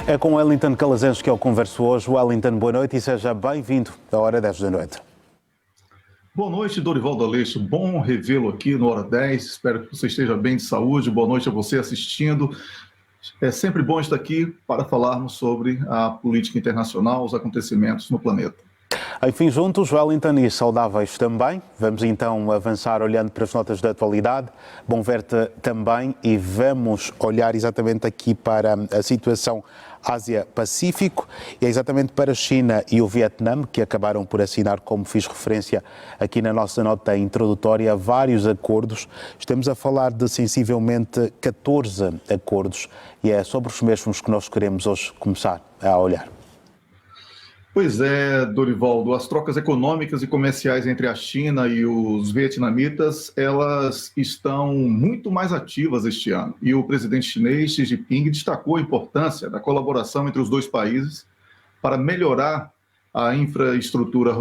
É com Wellington Calazans que eu converso hoje. Wellington, boa noite e seja bem-vindo à Hora 10 da noite. Boa noite, Dorivaldo Aleixo. Bom revê-lo aqui no Hora 10. Espero que você esteja bem de saúde. Boa noite a você assistindo. É sempre bom estar aqui para falarmos sobre a política internacional, os acontecimentos no planeta. Enfim, juntos, Wellington, e saudáveis também. Vamos então avançar olhando para as notas da atualidade. Bom ver-te também e vamos olhar exatamente aqui para a situação Ásia-Pacífico e é exatamente para a China e o Vietnã, que acabaram por assinar, como fiz referência aqui na nossa nota introdutória, vários acordos. Estamos a falar de sensivelmente 14 acordos e é sobre os mesmos que nós queremos hoje começar a olhar. Pois é, Dorivaldo, as trocas econômicas e comerciais entre a China e os vietnamitas, elas estão muito mais ativas este ano. E o presidente chinês Xi Jinping destacou a importância da colaboração entre os dois países para melhorar a infraestrutura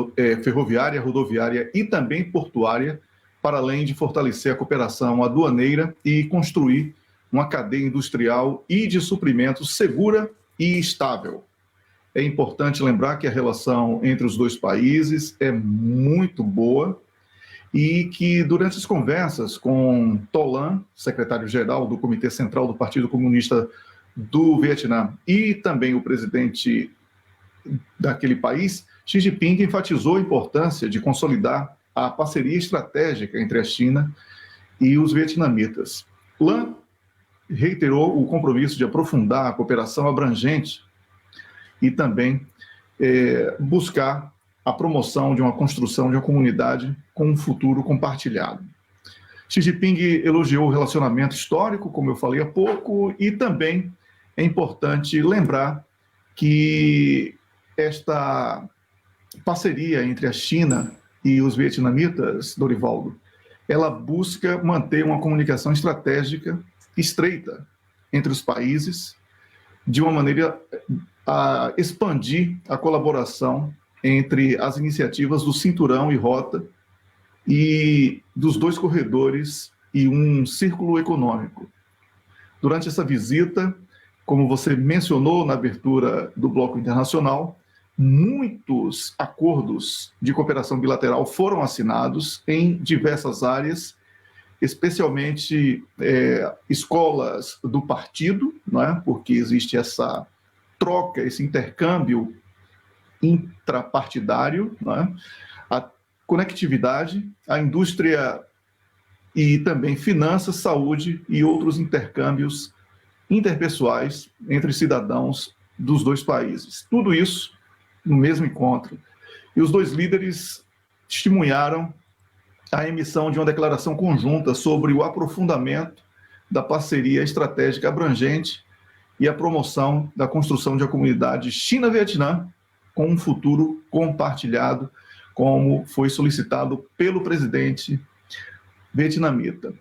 ferroviária, rodoviária e também portuária, para além de fortalecer a cooperação aduaneira e construir uma cadeia industrial e de suprimentos segura e estável. É importante lembrar que a relação entre os dois países é muito boa e que durante as conversas com Tolan, secretário-geral do Comitê Central do Partido Comunista do Vietnã, e também o presidente daquele país, Xi Jinping enfatizou a importância de consolidar a parceria estratégica entre a China e os vietnamitas. Lan reiterou o compromisso de aprofundar a cooperação abrangente e também buscar a promoção de uma construção de uma comunidade com um futuro compartilhado. Xi Jinping elogiou o relacionamento histórico, como eu falei há pouco, e também é importante lembrar que esta parceria entre a China e os vietnamitas, Dorivaldo, ela busca manter uma comunicação estratégica estreita entre os países, de uma maneira a expandir a colaboração entre as iniciativas do Cinturão e Rota e dos dois corredores e um círculo econômico. Durante essa visita, como você mencionou na abertura do Bloco Internacional, muitos acordos de cooperação bilateral foram assinados em diversas áreas, especialmente escolas do partido, não é? Porque existe essa troca, esse intercâmbio intrapartidário, né? A conectividade, a indústria e também finanças, saúde e outros intercâmbios interpessoais entre cidadãos dos dois países. Tudo isso no mesmo encontro. E os dois líderes testemunharam a emissão de uma declaração conjunta sobre o aprofundamento da parceria estratégica abrangente e a promoção da construção de uma comunidade China-Vietnã com um futuro compartilhado, como foi solicitado pelo presidente vietnamita.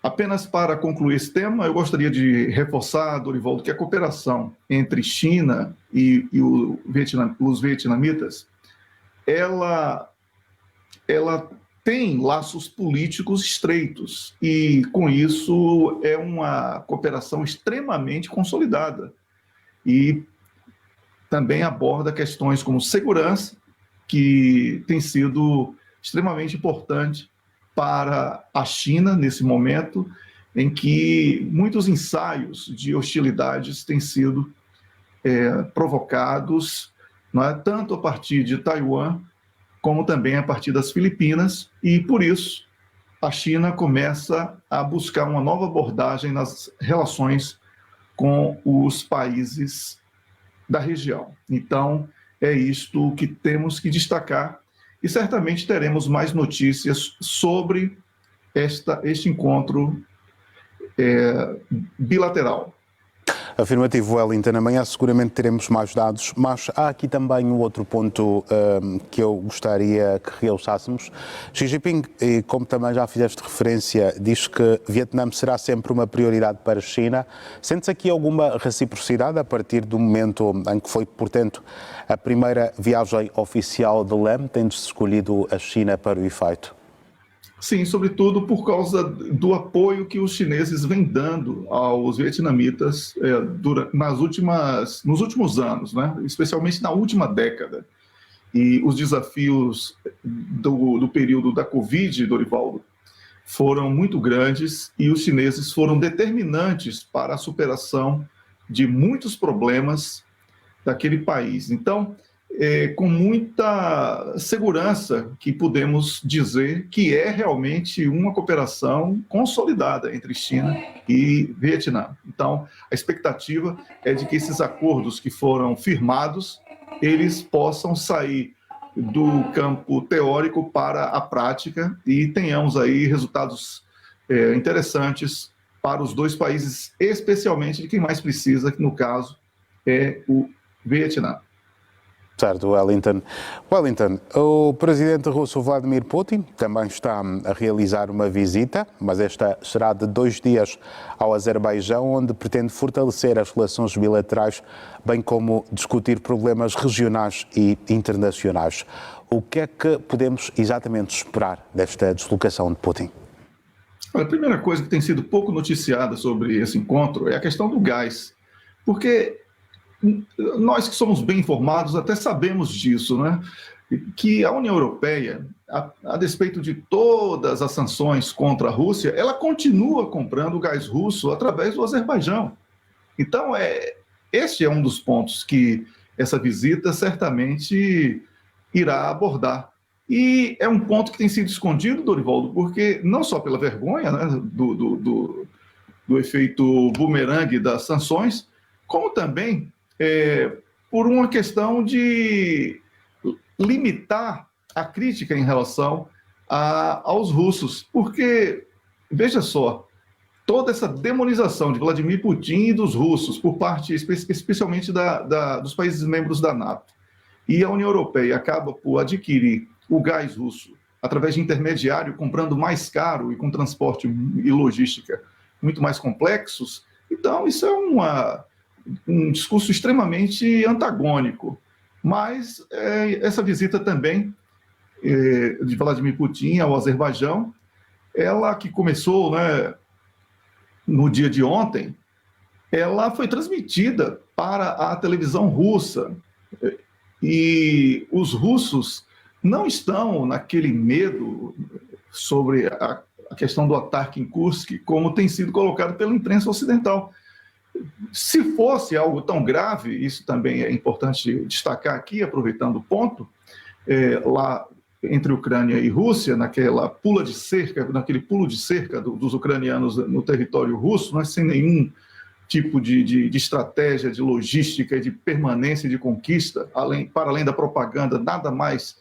Apenas para concluir esse tema, eu gostaria de reforçar, Dorivaldo, que a cooperação entre China e os vietnamitas, ela tem laços políticos estreitos e, com isso, é uma cooperação extremamente consolidada e também aborda questões como segurança, que tem sido extremamente importante para a China nesse momento em que muitos ensaios de hostilidades têm sido provocados, não é, tanto a partir de Taiwan como também a partir das Filipinas, e por isso a China começa a buscar uma nova abordagem nas relações com os países da região. Então, é isto que temos que destacar e certamente teremos mais notícias sobre este encontro bilateral. Afirmativo, Wellington. Amanhã seguramente teremos mais dados, mas há aqui também um outro ponto que eu gostaria que realçássemos. Xi Jinping, como também já fizeste referência, diz que Vietnã será sempre uma prioridade para a China. Sentes aqui alguma reciprocidade a partir do momento em que foi, portanto, a primeira viagem oficial de Lam, tendo-se escolhido a China para o efeito? Sim, sobretudo por causa do apoio que os chineses vêm dando aos vietnamitas nos últimos anos, né? Especialmente na última década. E os desafios do período da Covid, Dorivaldo, foram muito grandes e os chineses foram determinantes para a superação de muitos problemas daquele país. Então, com muita segurança que podemos dizer que é realmente uma cooperação consolidada entre China e Vietnã. Então, a expectativa é de que esses acordos que foram firmados, eles possam sair do campo teórico para a prática e tenhamos aí resultados interessantes para os dois países, especialmente de quem mais precisa, que no caso é o Vietnã. Certo, Wellington. Wellington, o presidente russo Vladimir Putin também está a realizar uma visita, mas esta será de 2 dias ao Azerbaijão, onde pretende fortalecer as relações bilaterais, bem como discutir problemas regionais e internacionais. O que é que podemos exatamente esperar desta deslocação de Putin? A primeira coisa que tem sido pouco noticiada sobre esse encontro é a questão do gás, porque nós que somos bem informados até sabemos disso, né? Que a União Europeia, a despeito de todas as sanções contra a Rússia, ela continua comprando gás russo através do Azerbaijão. Então, este é um dos pontos que essa visita certamente irá abordar. E é um ponto que tem sido escondido, Dorivaldo, porque não só pela vergonha, né, do efeito bumerangue das sanções, como também por uma questão de limitar a crítica em relação aos russos. Porque, veja só, toda essa demonização de Vladimir Putin e dos russos, por parte especialmente dos países membros da NATO, e a União Europeia acaba por adquirir o gás russo através de intermediário, comprando mais caro e com transporte e logística muito mais complexos, então isso é um discurso extremamente antagônico. Mas essa visita também de Vladimir Putin ao Azerbaijão, ela que começou, né, no dia de ontem, ela foi transmitida para a televisão russa. E os russos não estão naquele medo sobre a questão do ataque em Kursk, como tem sido colocado pela imprensa ocidental. Se fosse algo tão grave, isso também é importante destacar aqui, aproveitando o ponto, lá entre Ucrânia e Rússia, naquele pulo de cerca dos ucranianos no território russo, mas sem nenhum tipo de estratégia, de logística, de permanência, de conquista, para além da propaganda, nada mais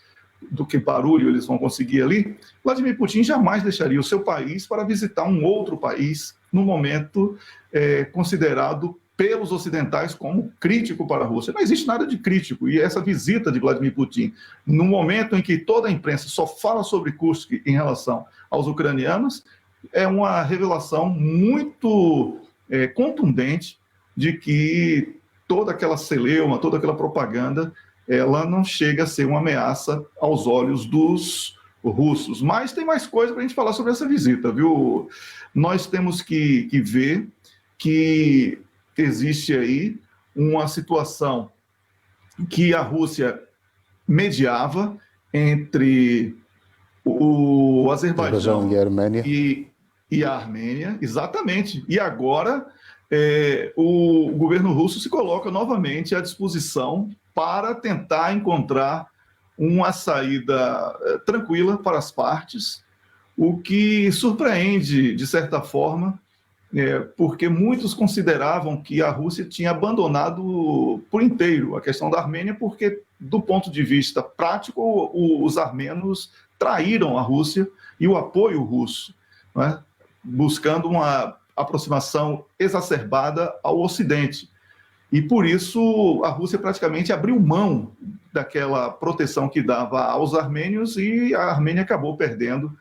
do que barulho eles vão conseguir ali, Vladimir Putin jamais deixaria o seu país para visitar um outro país no momento considerado pelos ocidentais como crítico para a Rússia. Não existe nada de crítico, e essa visita de Vladimir Putin, no momento em que toda a imprensa só fala sobre Kursk em relação aos ucranianos, é uma revelação muito contundente de que toda aquela celeuma, toda aquela propaganda, ela não chega a ser uma ameaça aos olhos dos russos. Mas tem mais coisa para a gente falar sobre essa visita, viu? Nós temos que ver que existe aí uma situação que a Rússia mediava entre o Azerbaijão e a Armênia, exatamente. E agora o governo russo se coloca novamente à disposição para tentar encontrar uma saída tranquila para as partes, o que surpreende, de certa forma, porque muitos consideravam que a Rússia tinha abandonado por inteiro a questão da Armênia, porque, do ponto de vista prático, os armenos traíram a Rússia e o apoio russo, né, buscando uma aproximação exacerbada ao Ocidente. E, por isso, a Rússia praticamente abriu mão daquela proteção que dava aos armênios e a Armênia acabou perdendo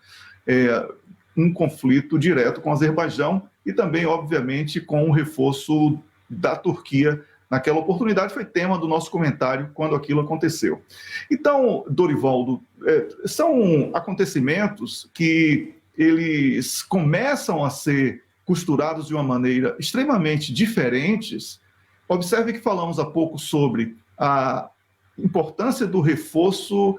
um conflito direto com o Azerbaijão e também, obviamente, com o reforço da Turquia naquela oportunidade, foi tema do nosso comentário quando aquilo aconteceu. Então, Dorivaldo, são acontecimentos que eles começam a ser costurados de uma maneira extremamente diferentes. Observe que falamos há pouco sobre a importância do reforço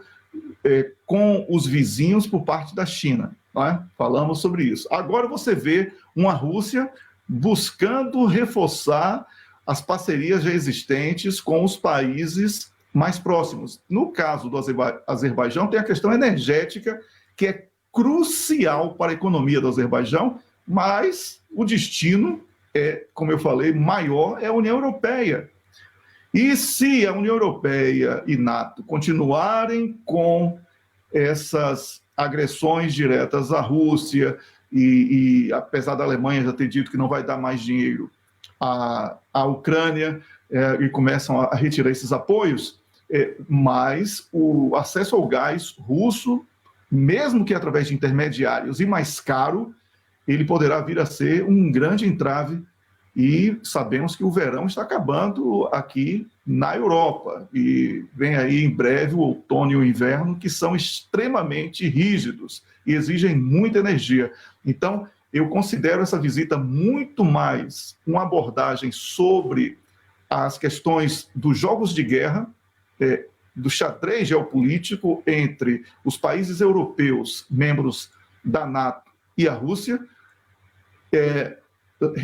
com os vizinhos por parte da China. Não é? Falamos sobre isso. Agora você vê uma Rússia buscando reforçar as parcerias já existentes com os países mais próximos. No caso do Azerbaijão, tem a questão energética, que é crucial para a economia do Azerbaijão, mas o destino como eu falei, maior é a União Europeia. E se a União Europeia e NATO continuarem com essas agressões diretas à Rússia, e apesar da Alemanha já ter dito que não vai dar mais dinheiro à Ucrânia, e começam a retirar esses apoios, mas o acesso ao gás russo, mesmo que através de intermediários e mais caro, ele poderá vir a ser um grande entrave, e sabemos que o verão está acabando aqui na Europa, e vem aí em breve o outono e o inverno, que são extremamente rígidos e exigem muita energia. Então, eu considero essa visita muito mais uma abordagem sobre as questões dos jogos de guerra, do xadrez geopolítico entre os países europeus, membros da NATO, e a Rússia,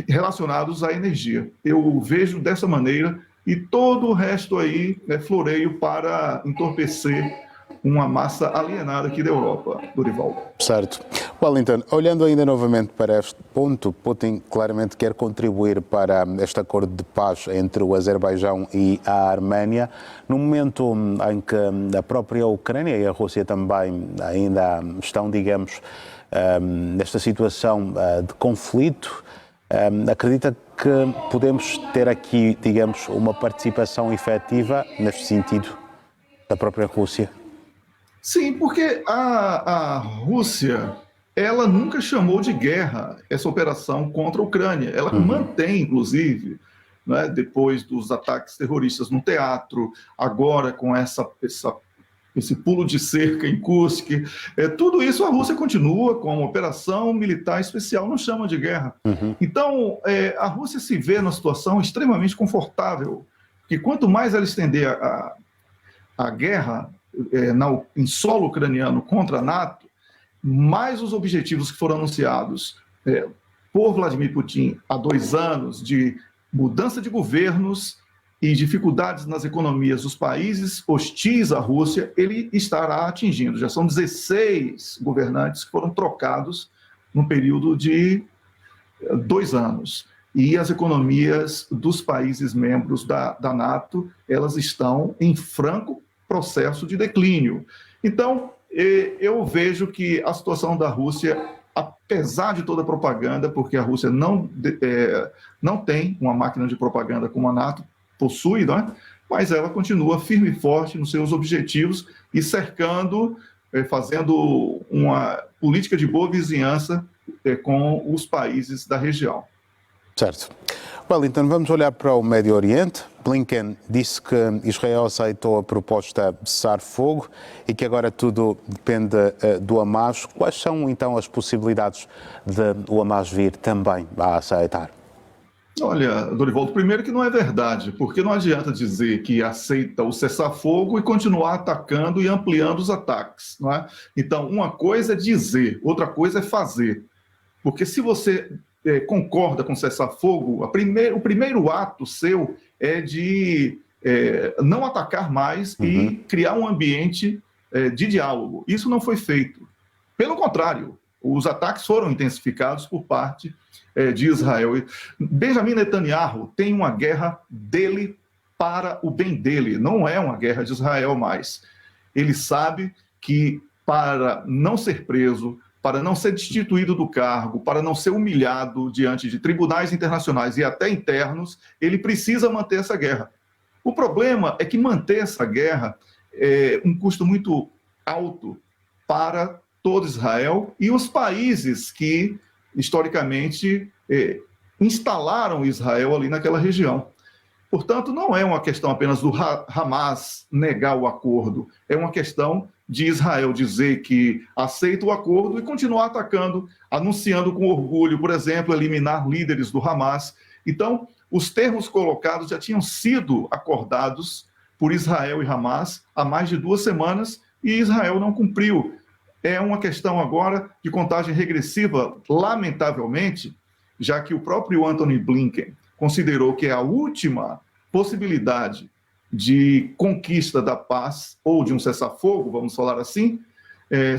relacionados à energia. Eu vejo dessa maneira, e todo o resto aí é floreio para entorpecer uma massa alienada aqui da Europa, Dorivaldo. Certo. Wellington, olhando ainda novamente para este ponto, Putin claramente quer contribuir para este acordo de paz entre o Azerbaijão e a Arménia, no momento em que a própria Ucrânia e a Rússia também ainda estão, digamos, nesta situação de conflito. Acredita que podemos ter aqui, digamos, uma participação efetiva neste sentido da própria Rússia? Sim, porque a Rússia, ela nunca chamou de guerra essa operação contra a Ucrânia. Ela mantém, inclusive, né, depois dos ataques terroristas no teatro, agora com esse pulo de cerca em Kursk, tudo isso a Rússia continua com uma operação militar especial, não chama de guerra. Então, a Rússia se vê numa situação extremamente confortável, que quanto mais ela estender a guerra em solo ucraniano contra a NATO, mais os objetivos que foram anunciados por Vladimir Putin há 2 anos de mudança de governos e dificuldades nas economias dos países hostis à Rússia, ele estará atingindo. Já são 16 governantes que foram trocados no período de 2 anos. E as economias dos países membros da NATO, elas estão em franco processo de declínio. Então, eu vejo que a situação da Rússia, apesar de toda a propaganda, porque a Rússia não tem uma máquina de propaganda como a NATO possui, não é? Mas ela continua firme e forte nos seus objetivos e cercando, fazendo uma política de boa vizinhança com os países da região. Certo. Então vamos olhar para o Médio Oriente. Blinken disse que Israel aceitou a proposta de cessar-fogo e que agora tudo depende do Hamas. Quais são então as possibilidades de o Hamas vir também a aceitar? Olha, Dorivaldo, primeiro que não é verdade, porque não adianta dizer que aceita o cessar-fogo e continuar atacando e ampliando os ataques, não é? Então, uma coisa é dizer, outra coisa é fazer. Porque se você concorda com o cessar-fogo, o primeiro ato seu é de não atacar mais e criar um ambiente de diálogo. Isso não foi feito. Pelo contrário, os ataques foram intensificados por parte de Israel. Benjamin Netanyahu tem uma guerra dele para o bem dele, não é uma guerra de Israel mais. Ele sabe que para não ser preso, para não ser destituído do cargo, para não ser humilhado diante de tribunais internacionais e até internos, ele precisa manter essa guerra. O problema é que manter essa guerra é um custo muito alto para todo Israel e os países que, historicamente, instalaram Israel ali naquela região. Portanto, não é uma questão apenas do Hamas negar o acordo, é uma questão de Israel dizer que aceita o acordo e continuar atacando, anunciando com orgulho, por exemplo, eliminar líderes do Hamas. Então, os termos colocados já tinham sido acordados por Israel e Hamas há mais de 2 semanas e Israel não cumpriu. É uma questão agora de contagem regressiva, lamentavelmente, já que o próprio Antony Blinken considerou que é a última possibilidade de conquista da paz, ou de um cessar-fogo, vamos falar assim,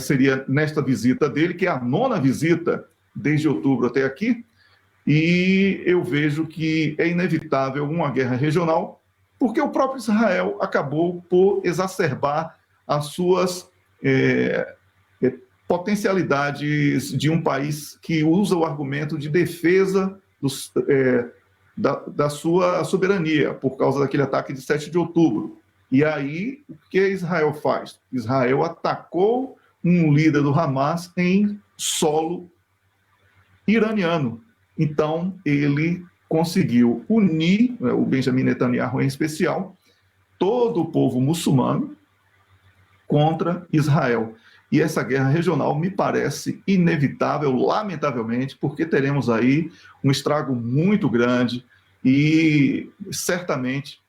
seria nesta visita dele, que é a 9ª visita desde outubro até aqui, e eu vejo que é inevitável uma guerra regional, porque o próprio Israel acabou por exacerbar as suas potencialidades de um país que usa o argumento de defesa da sua soberania, por causa daquele ataque de 7 de outubro. E aí, o que Israel faz? Israel atacou um líder do Hamas em solo iraniano. Então, ele conseguiu unir, o Benjamin Netanyahu em especial, todo o povo muçulmano contra Israel. E essa guerra regional me parece inevitável, lamentavelmente, porque teremos aí um estrago muito grande e certamente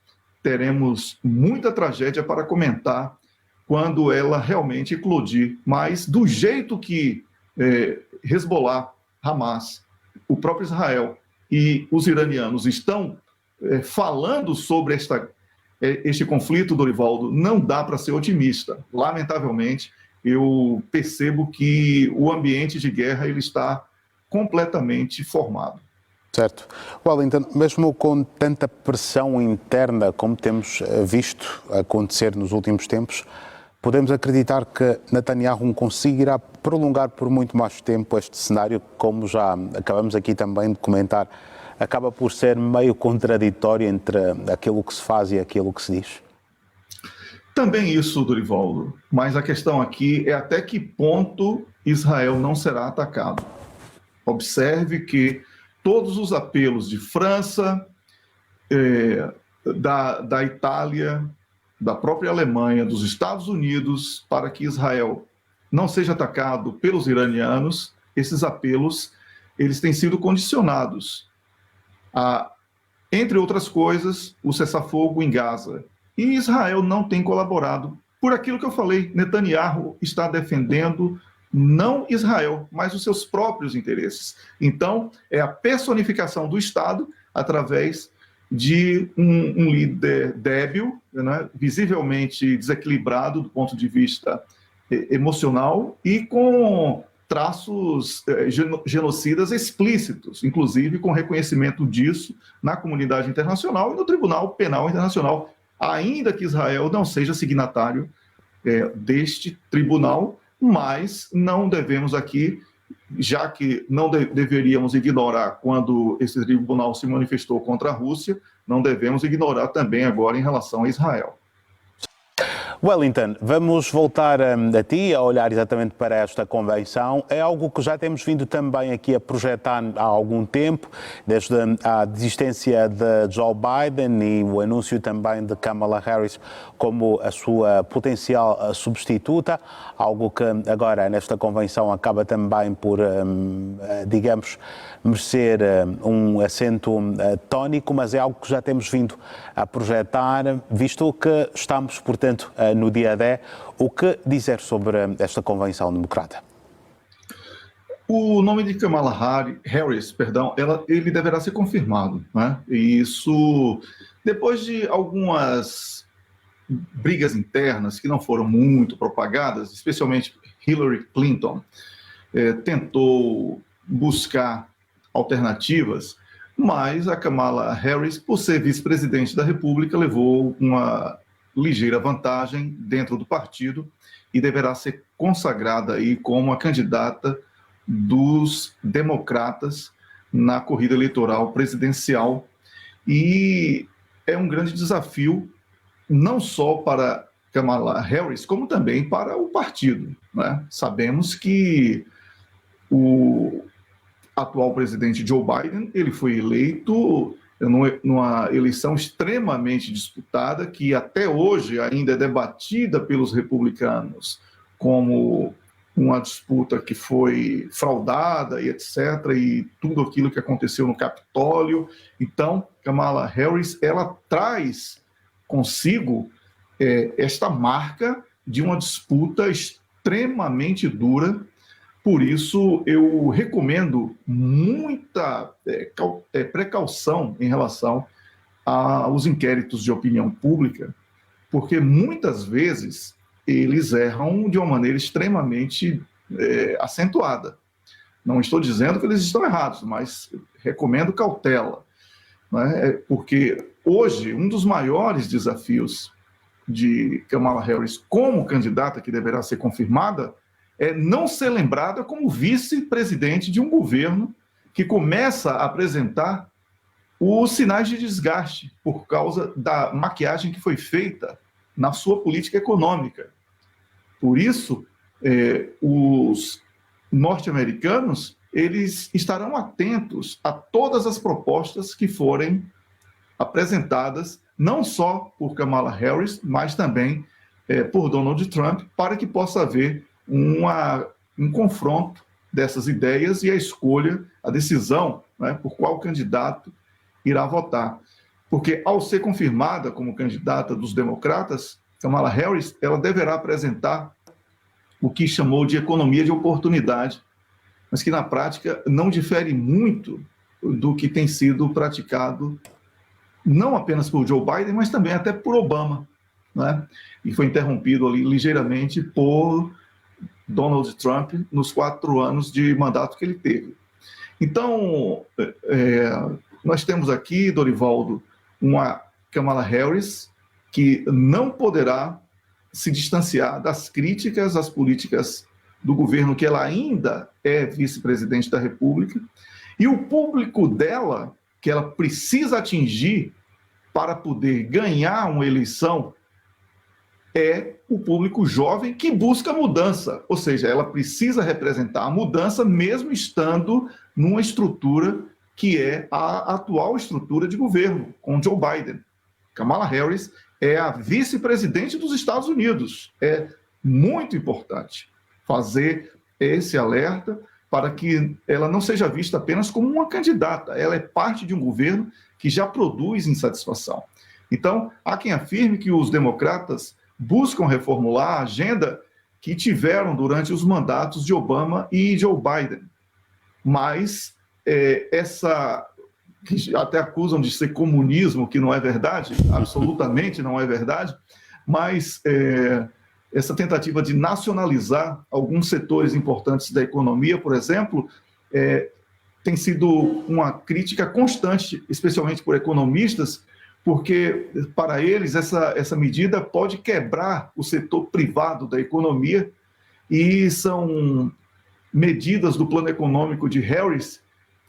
teremos muita tragédia para comentar quando ela realmente eclodir. Mas do jeito que Hezbollah, Hamas, o próprio Israel e os iranianos estão falando sobre este conflito, Dorivaldo, não dá para ser otimista. Lamentavelmente, eu percebo que o ambiente de guerra ele está completamente formado. Certo. Wellington, mesmo com tanta pressão interna como temos visto acontecer nos últimos tempos, podemos acreditar que Netanyahu conseguirá prolongar por muito mais tempo este cenário, como já acabamos aqui também de comentar, acaba por ser meio contraditório entre aquilo que se faz e aquilo que se diz? Também isso, Dorivaldo, mas a questão aqui é até que ponto Israel não será atacado. Observe que todos os apelos de França, da Itália, da própria Alemanha, dos Estados Unidos, para que Israel não seja atacado pelos iranianos, esses apelos eles têm sido condicionados a, entre outras coisas, o cessar-fogo em Gaza. E Israel não tem colaborado. Por aquilo que eu falei, Netanyahu está defendendo não Israel, mas os seus próprios interesses. Então, é a personificação do Estado através de um líder débil, né, visivelmente desequilibrado do ponto de vista emocional e com traços genocidas explícitos, inclusive com reconhecimento disso na comunidade internacional e no Tribunal Penal Internacional, ainda que Israel não seja signatário deste tribunal, mas não devemos aqui, já que não deveríamos ignorar quando esse tribunal se manifestou contra a Rússia, não devemos ignorar também agora em relação a Israel. Wellington, vamos voltar a ti, a olhar exatamente para esta convenção. É algo que já temos vindo também aqui a projetar há algum tempo, desde a desistência de Joe Biden e o anúncio também de Kamala Harris como a sua potencial substituta, algo que agora nesta convenção acaba também por, digamos, merecer um assento tónico, mas é algo que já temos vindo a projetar, visto que estamos, portanto, no dia 10. O que dizer sobre esta convenção democrata? O nome de Kamala Harris, ele deverá ser confirmado, né? E isso, depois de algumas brigas internas que não foram muito propagadas, especialmente Hillary Clinton tentou buscar alternativas, mas a Kamala Harris, por ser vice-presidente da República, levou uma ligeira vantagem dentro do partido e deverá ser consagrada aí como a candidata dos democratas na corrida eleitoral presidencial. E é um grande desafio, não só para Kamala Harris, como também para o partido, né? Sabemos que o atual presidente Joe Biden, ele foi eleito numa eleição extremamente disputada, que até hoje ainda é debatida pelos republicanos como uma disputa que foi fraudada e etc., e tudo aquilo que aconteceu no Capitólio. Então, Kamala Harris, ela traz consigo esta marca de uma disputa extremamente dura. Por isso, eu recomendo muita precaução em relação aos inquéritos de opinião pública, porque muitas vezes eles erram de uma maneira extremamente acentuada. Não estou dizendo que eles estão errados, mas recomendo cautela, né? Porque hoje, um dos maiores desafios de Kamala Harris como candidata, que deverá ser confirmada, é não ser lembrada como vice-presidente de um governo que começa a apresentar os sinais de desgaste por causa da maquiagem que foi feita na sua política econômica. Por isso, os norte-americanos, eles estarão atentos a todas as propostas que forem apresentadas, não só por Kamala Harris, mas também por Donald Trump, para que possa haver um confronto dessas ideias e a escolha, a decisão, né, por qual candidato irá votar. Porque, ao ser confirmada como candidata dos democratas, Kamala Harris, ela deverá apresentar o que chamou de economia de oportunidade, mas que, na prática, não difere muito do que tem sido praticado, não apenas por Joe Biden, mas também até por Obama, né? E foi interrompido ali ligeiramente por Donald Trump nos 4 anos de mandato que ele teve. Então, nós temos aqui, Dorivaldo, uma Kamala Harris que não poderá se distanciar das críticas às políticas do governo, que ela ainda é vice-presidente da República, e o público dela, que ela precisa atingir para poder ganhar uma eleição, é o público jovem que busca mudança, ou seja, ela precisa representar a mudança mesmo estando numa estrutura que é a atual estrutura de governo, com Joe Biden. Kamala Harris é a vice-presidente dos Estados Unidos. É muito importante fazer esse alerta para que ela não seja vista apenas como uma candidata, ela é parte de um governo que já produz insatisfação. Então, há quem afirme que os democratas buscam reformular a agenda que tiveram durante os mandatos de Obama e Joe Biden. Mas que até acusam de ser comunismo, que não é verdade, absolutamente não é verdade, mas essa tentativa de nacionalizar alguns setores importantes da economia, por exemplo, tem sido uma crítica constante, especialmente por economistas, porque, para eles, essa medida pode quebrar o setor privado da economia, e são medidas do plano econômico de Harris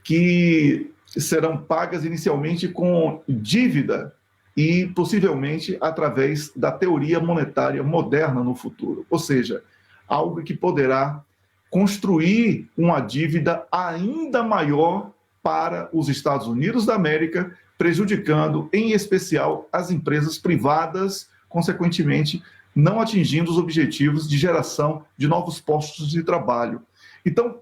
que serão pagas inicialmente com dívida e, possivelmente, através da teoria monetária moderna no futuro. Ou seja, algo que poderá construir uma dívida ainda maior para os Estados Unidos da América, prejudicando, em especial, as empresas privadas, consequentemente, não atingindo os objetivos de geração de novos postos de trabalho. Então,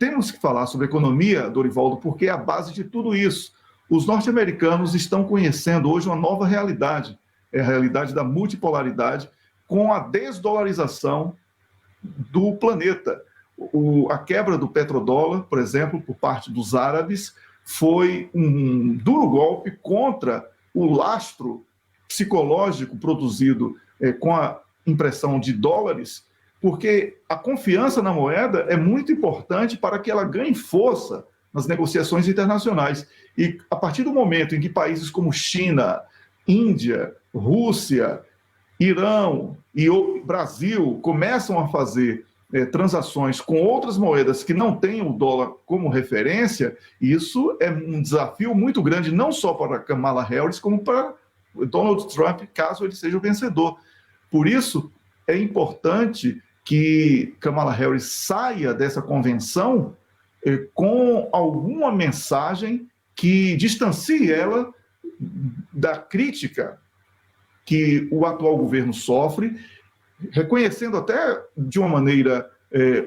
temos que falar sobre economia, Dorivaldo, porque é a base de tudo isso. Os norte-americanos estão conhecendo hoje uma nova realidade, é a realidade da multipolaridade, com a desdolarização do planeta. A quebra do petrodólar, por exemplo, por parte dos árabes, foi um duro golpe contra o lastro psicológico produzido com a impressão de dólares, porque a confiança na moeda é muito importante para que ela ganhe força nas negociações internacionais. E a partir do momento em que países como China, Índia, Rússia, Irã e o Brasil começam a fazer transações com outras moedas que não têm o dólar como referência, isso é um desafio muito grande, não só para Kamala Harris, como para Donald Trump, caso ele seja o vencedor. Por isso, é importante que Kamala Harris saia dessa convenção com alguma mensagem que distancie ela da crítica que o atual governo sofre, reconhecendo até de uma maneira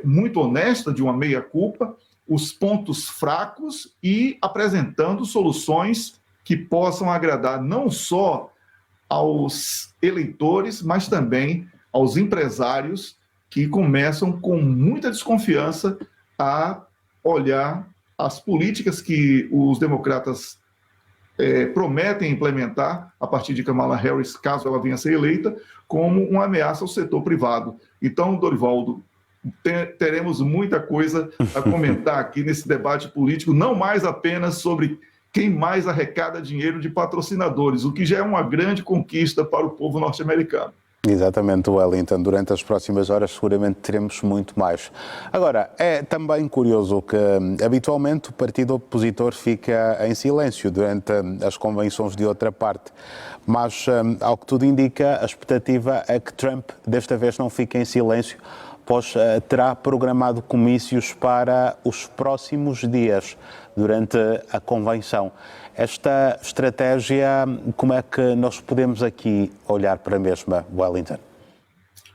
muito honesta, de uma meia-culpa, os pontos fracos e apresentando soluções que possam agradar não só aos eleitores, mas também aos empresários que começam com muita desconfiança a olhar as políticas que os democratas prometem implementar a partir de Kamala Harris, caso ela venha a ser eleita, como uma ameaça ao setor privado. Então, Dorivaldo, teremos muita coisa a comentar aqui nesse debate político, não mais apenas sobre quem mais arrecada dinheiro de patrocinadores, o que já é uma grande conquista para o povo norte-americano. Exatamente, Wellington. Durante as próximas horas seguramente teremos muito mais. Agora, é também curioso que habitualmente o partido opositor fica em silêncio durante as convenções de outra parte, mas ao que tudo indica, a expectativa é que Trump desta vez não fique em silêncio, pois terá programado comícios para os próximos dias durante a convenção. Esta estratégia, como é que nós podemos aqui olhar para a mesma, Wellington?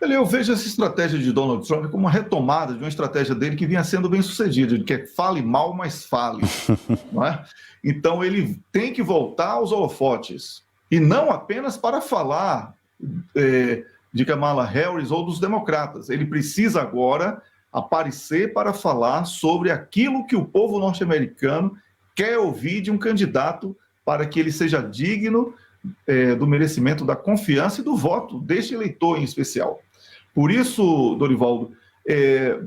Eu vejo essa estratégia de Donald Trump como uma retomada de uma estratégia dele que vinha sendo bem sucedida, que é fale mal, mas fale. Não é? Então ele tem que voltar aos holofotes, e não apenas para falar de Kamala Harris ou dos democratas. Ele precisa agora aparecer para falar sobre aquilo que o povo norte-americano quer ouvir de um candidato para que ele seja digno do merecimento da confiança e do voto deste eleitor em especial. Por isso, Dorivaldo,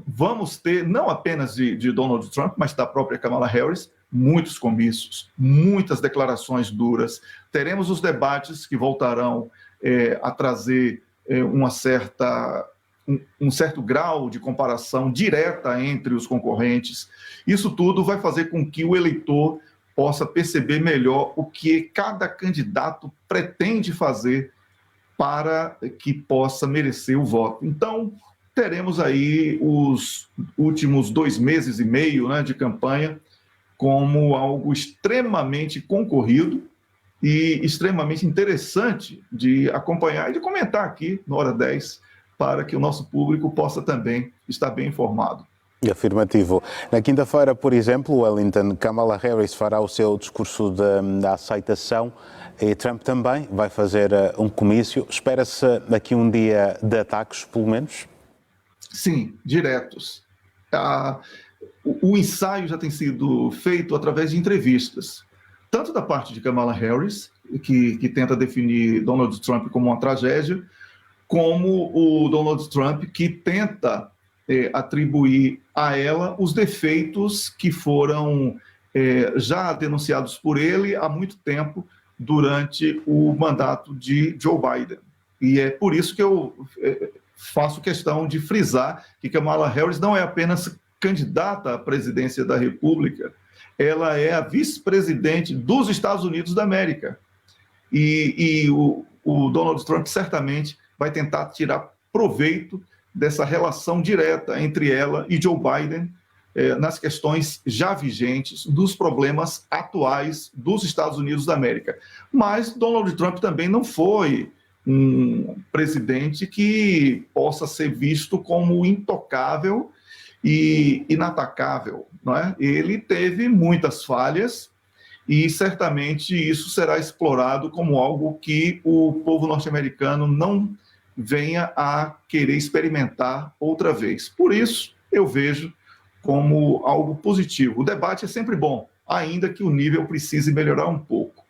vamos ter, não apenas de Donald Trump, mas da própria Kamala Harris, muitos comícios, muitas declarações duras. Teremos os debates que voltarão a trazer um certo grau de comparação direta entre os concorrentes. Isso tudo vai fazer com que o eleitor possa perceber melhor o que cada candidato pretende fazer para que possa merecer o voto. Então, teremos aí os últimos 2 meses e meio, né, de campanha como algo extremamente concorrido e extremamente interessante de acompanhar e de comentar aqui no Hora 10, para que o nosso público possa também estar bem informado. Afirmativo. Na quinta-feira, por exemplo, Wellington, Kamala Harris fará o seu discurso de aceitação e Trump também vai fazer um comício. Espera-se aqui um dia de ataques, pelo menos? Sim, diretos. O ensaio já tem sido feito através de entrevistas, tanto da parte de Kamala Harris, que tenta definir Donald Trump como uma tragédia, como o Donald Trump, que tenta atribuir a ela os defeitos que foram já denunciados por ele há muito tempo durante o mandato de Joe Biden. E é por isso que eu faço questão de frisar que Kamala Harris não é apenas candidata à presidência da República, ela é a vice-presidente dos Estados Unidos da América. E o Donald Trump certamente vai tentar tirar proveito dessa relação direta entre ela e Joe Biden nas questões já vigentes dos problemas atuais dos Estados Unidos da América. Mas Donald Trump também não foi um presidente que possa ser visto como intocável e inatacável, não é? Ele teve muitas falhas e certamente isso será explorado como algo que o povo norte-americano não venha a querer experimentar outra vez. Por isso, eu vejo como algo positivo. O debate é sempre bom, ainda que o nível precise melhorar um pouco.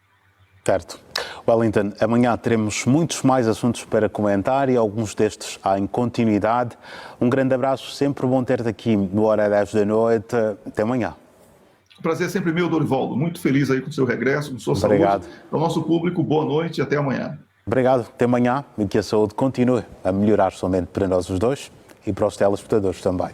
Certo. Wellington, amanhã teremos muitos mais assuntos para comentar e alguns destes em continuidade. Um grande abraço, sempre bom ter-te aqui no Hora 10 da noite. Até amanhã. O prazer é sempre meu, Dorivaldo. Muito feliz aí com o seu regresso, com sua Obrigado. saúde. Ao nosso público, boa noite e até amanhã. Obrigado, até amanhã e que a saúde continue a melhorar somente para nós os dois e para os telespectadores também.